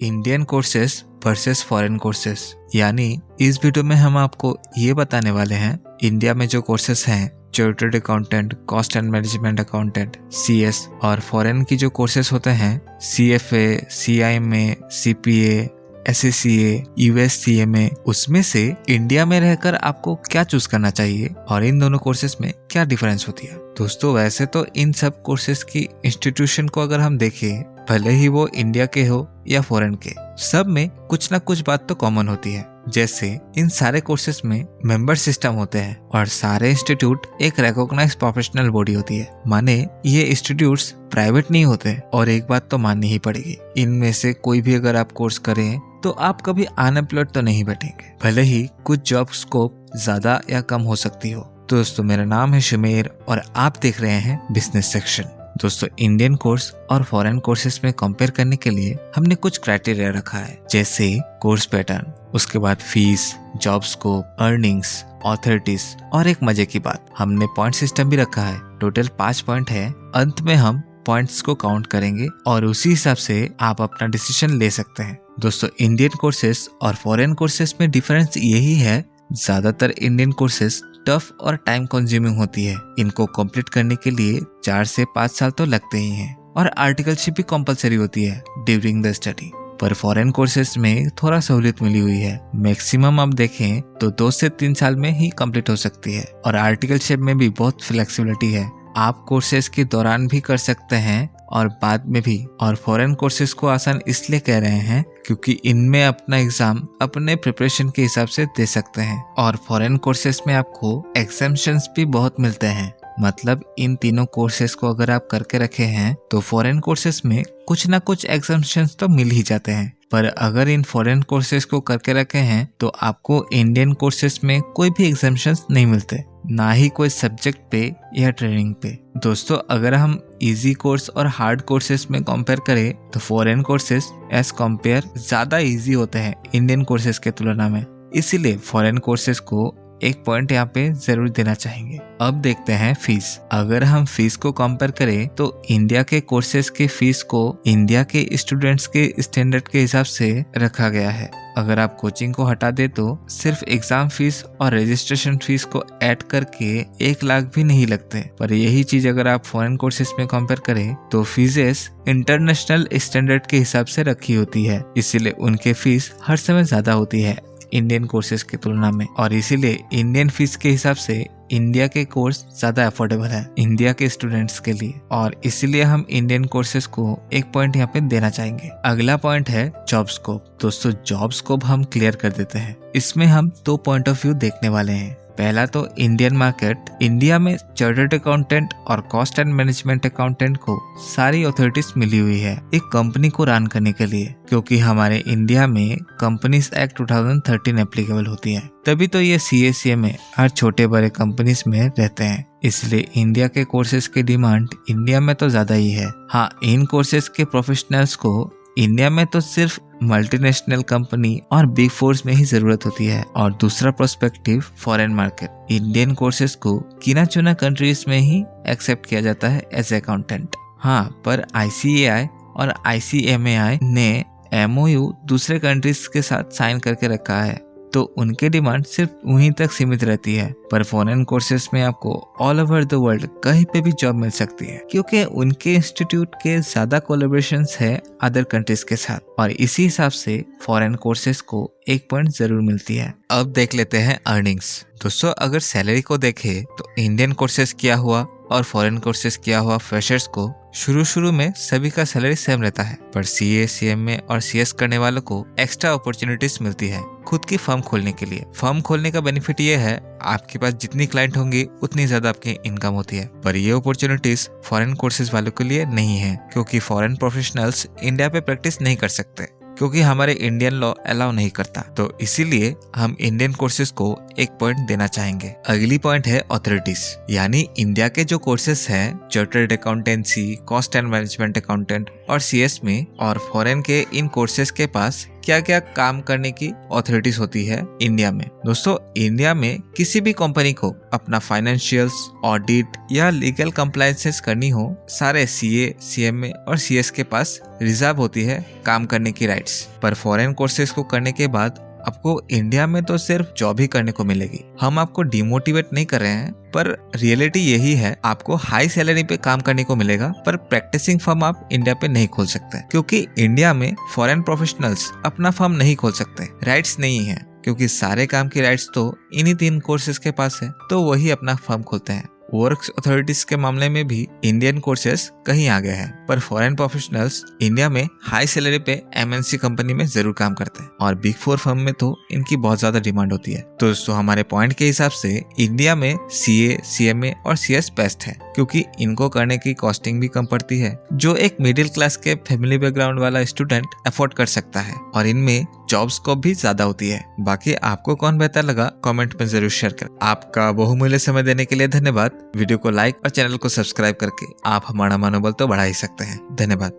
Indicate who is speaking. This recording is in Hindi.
Speaker 1: Indian courses versus foreign courses. यानी इस वीडियो में हम आपको ये बताने वाले हैं इंडिया में जो कोर्सेस हैं chartered accountant, cost and management accountant, CS, और फॉरेन की जो कोर्सेस होते हैं CFA, CIMA, CPA, SACA, USCMA, उसमें से इंडिया में रहकर आपको क्या चूज करना चाहिए और इन दोनों कोर्सेस में क्या डिफरेंस होती है। दोस्तों वैसे तो इन सब कोर्सेस की इंस्टीट्यूशन को अगर हम देखें, भले ही वो इंडिया के हो या फॉरेन के, सब में कुछ ना कुछ बात तो कॉमन होती है। जैसे इन सारे कोर्सेस में मेंबर सिस्टम होते हैं और सारे इंस्टीट्यूट एक रिकॉग्नाइज्ड प्रोफेशनल बॉडी होती है। माने ये इंस्टीट्यूट्स प्राइवेट नहीं होते। और एक बात तो माननी ही पड़ेगी, इनमें से कोई भी अगर आप कोर्स करें तो आप कभी अनएम्प्लॉयड तो नहीं बैठेंगे, भले ही कुछ जॉब स्कोप ज्यादा या कम हो सकती हो। दोस्तों मेरा नाम है शुमेर और आप देख रहे हैं बिजनेस सेक्शन। दोस्तों इंडियन कोर्स और फॉरेन कोर्सेस में कंपेयर करने के लिए हमने कुछ क्राइटेरिया रखा है, जैसे कोर्स पैटर्न, उसके बाद fees, job scope, earnings, authorities और एक मजे की बात, हमने पॉइंट सिस्टम भी रखा है। टोटल 5 पॉइंट है। अंत में हम पॉइंट्स को काउंट करेंगे और उसी हिसाब से आप अपना डिसीजन ले सकते हैं। दोस्तों इंडियन कोर्सेस और फॉरेन कोर्सेस में डिफरेंस यही है, ज्यादातर इंडियन कोर्सेस टफ और टाइम कंज्यूमिंग होती है। इनको कंप्लीट करने के लिए 4 से 5 साल तो लगते ही हैं और आर्टिकलशिप भी कंपलसरी होती है ड्यूरिंग द स्टडी। पर फॉरेन कोर्सेस में थोड़ा सहूलियत मिली हुई है। मैक्सिमम आप देखें तो 2 से 3 साल में ही कंप्लीट हो सकती है और आर्टिकलशिप में भी बहुत फ्लेक्सिबिलिटी है। आप कोर्सेज के दौरान भी कर सकते हैं और बाद में भी। और फॉरेन कोर्सेज को आसान इसलिए कह रहे हैं क्योंकि इनमें अपना एग्जाम अपने प्रिपरेशन के हिसाब से दे सकते हैं और फॉरेन कोर्सेज में आपको एग्जाम्शंस भी बहुत मिलते हैं। मतलब इन तीनों कोर्सेज को अगर आप करके रखे हैं तो फॉरेन कोर्सेज में कुछ ना कुछ एग्जाम्शंस तो मिल ही जाते हैं। पर अगर इन फॉरेन कोर्सेज को करके रखे हैं तो आपको इंडियन कोर्सेज में कोई भी एग्जाम्शंस नहीं मिलते, ना ही कोई सब्जेक्ट पे या ट्रेनिंग पे। दोस्तों अगर हम इजी कोर्स और हार्ड कोर्सेज में कंपेयर करें तो फॉरेन कोर्सेज एज कंपेयर ज्यादा इजी होते हैं इंडियन कोर्सेज के तुलना में। इसीलिए फॉरेन कोर्सेज को एक पॉइंट यहाँ पे जरूर देना चाहेंगे। अब देखते हैं फीस। अगर हम फीस को कंपेयर करें तो इंडिया के कोर्सेज के फीस को इंडिया के स्टूडेंट्स के स्टैंडर्ड के हिसाब से रखा गया है। अगर आप कोचिंग को हटा दे तो सिर्फ एग्जाम फीस और रजिस्ट्रेशन फीस को ऐड करके 1 लाख भी नहीं लगते। पर यही चीज अगर आप फॉरेन कोर्सेज में कंपेयर करें तो फीसेस इंटरनेशनल स्टैंडर्ड के हिसाब से रखी होती है, इसीलिए उनके फीस हर समय ज्यादा होती है इंडियन कोर्सेज की तुलना में। और इसीलिए इंडियन फीस के हिसाब से इंडिया के कोर्स ज्यादा अफोर्डेबल है इंडिया के स्टूडेंट्स के लिए और इसीलिए हम इंडियन कोर्सेज को एक पॉइंट यहाँ पे देना चाहेंगे। अगला पॉइंट है जॉब स्कोप। दोस्तों जॉब स्कोप हम क्लियर कर देते हैं। इसमें हम 2 पॉइंट ऑफ व्यू देखने वाले हैं। पहला तो इंडियन मार्केट। इंडिया में चार्टर्ड अकाउंटेंट और कॉस्ट एंड मैनेजमेंट अकाउंटेंट को सारी अथॉरिटीज मिली हुई है एक कंपनी को रन करने के लिए, क्योंकि हमारे इंडिया में कंपनीज एक्ट 2013 एप्लीकेबल होती है। तभी तो ये CA/CMA हर छोटे बड़े कंपनीज में रहते हैं। इसलिए इंडिया के कोर्सेज की डिमांड इंडिया में तो ज्यादा ही है। हाँ, इन कोर्सेज के प्रोफेशनल्स को इंडिया में तो सिर्फ मल्टीनेशनल कंपनी और बिग फोर्स में ही जरूरत होती है। और दूसरा perspective foreign market. Indian courses को गिना चुना कंट्रीज में ही एक्सेप्ट किया जाता है एज अकाउंटेंट। हाँ, पर ICAI और ICMAI ने MOU दूसरे कंट्रीज के साथ साइन करके रखा है, तो उनकी डिमांड सिर्फ वहीं तक सीमित रहती है। पर फॉरेन कोर्सेज में आपको ऑल ओवर द वर्ल्ड कहीं पे भी जॉब मिल सकती है, क्योंकि उनके इंस्टीट्यूट के ज्यादा कोलैबोरेशंस है अदर कंट्रीज के साथ और इसी हिसाब से फॉरेन कोर्सेज को एक पॉइंट जरूर मिलती है। अब देख लेते हैं अर्निंग्स। दोस्तों अगर सैलरी को देखें तो इंडियन कोर्सेज किया हुआ और फॉरेन कोर्सेज किया हुआ फ्रेशर्स को शुरू में सभी का सैलरी सेम रहता है, पर CA/CMA और CS करने वालों को एक्स्ट्रा अपॉर्चुनिटीज मिलती है खुद की फर्म खोलने के लिए। फर्म खोलने का बेनिफिट ये है, आपके पास जितनी क्लाइंट होंगी उतनी ज्यादा आपकी इनकम होती है। पर ये अपॉर्चुनिटीज फॉरेन कोर्सेज वालों के लिए नहीं है, क्योंकि फॉरेन प्रोफेशनल्स इंडिया पे प्रैक्टिस नहीं कर सकते, क्योंकि हमारे इंडियन लॉ अलाउ नहीं करता। तो इसीलिए हम इंडियन कोर्सेज को एक पॉइंट देना चाहेंगे। अगली पॉइंट है अथॉरिटीज। यानी इंडिया के जो कोर्सेज हैं chartered accountancy, cost and management accountant और CS में, और फॉरेन के इन कोर्सेज के पास क्या क्या काम करने की अथॉरिटीज होती है इंडिया में। दोस्तों, इंडिया में किसी भी कंपनी को अपना फाइनेंशियल्स, ऑडिट या लीगल कंप्लायंसेस करनी हो, सारे सीए, सीएमए और सीएस के पास रिजर्व होती है काम करने की राइट्स। पर फॉरेन कोर्सेज को करने के बाद आपको इंडिया में तो सिर्फ जॉब ही करने को मिलेगी। हम आपको डिमोटिवेट नहीं कर रहे हैं, पर रियलिटी यही है, आपको हाई सैलरी पे काम करने को मिलेगा, पर प्रैक्टिसिंग फर्म आप इंडिया पे नहीं खोल सकते, क्योंकि इंडिया में फॉरेन प्रोफेशनल्स अपना फर्म नहीं खोल सकते, राइट्स नहीं है, क्योंकि सारे काम की राइट्स तो इन्हीं 3 कोर्सेज के पास है, तो वही अपना फर्म खोलते हैं। वर्क अथॉरिटीज के मामले में भी इंडियन कोर्सेस कहीं आगे हैं, पर फॉरेन प्रोफेशनल्स इंडिया में हाई सैलरी पे एमएनसी कंपनी में जरूर काम करते हैं, और बिग 4 फर्म में तो इनकी बहुत ज्यादा डिमांड होती है। तो दोस्तों, हमारे पॉइंट के हिसाब से इंडिया में सीए, सीएमए और सीएस बेस्ट है, क्योंकि इनको करने की कॉस्टिंग भी कम पड़ती है, जो एक मिडिल क्लास के फैमिली बैकग्राउंड वाला स्टूडेंट अफोर्ड कर सकता है, और इनमें जॉब स्कोप भी ज्यादा होती है। बाकी आपको कौन बेहतर लगा कमेंट में जरूर शेयर करें। आपका बहुमूल्य समय देने के लिए धन्यवाद। वीडियो को लाइक और चैनल को सब्सक्राइब करके आप हमारा मनोबल तो बढ़ा ही सकते हैं। धन्यवाद।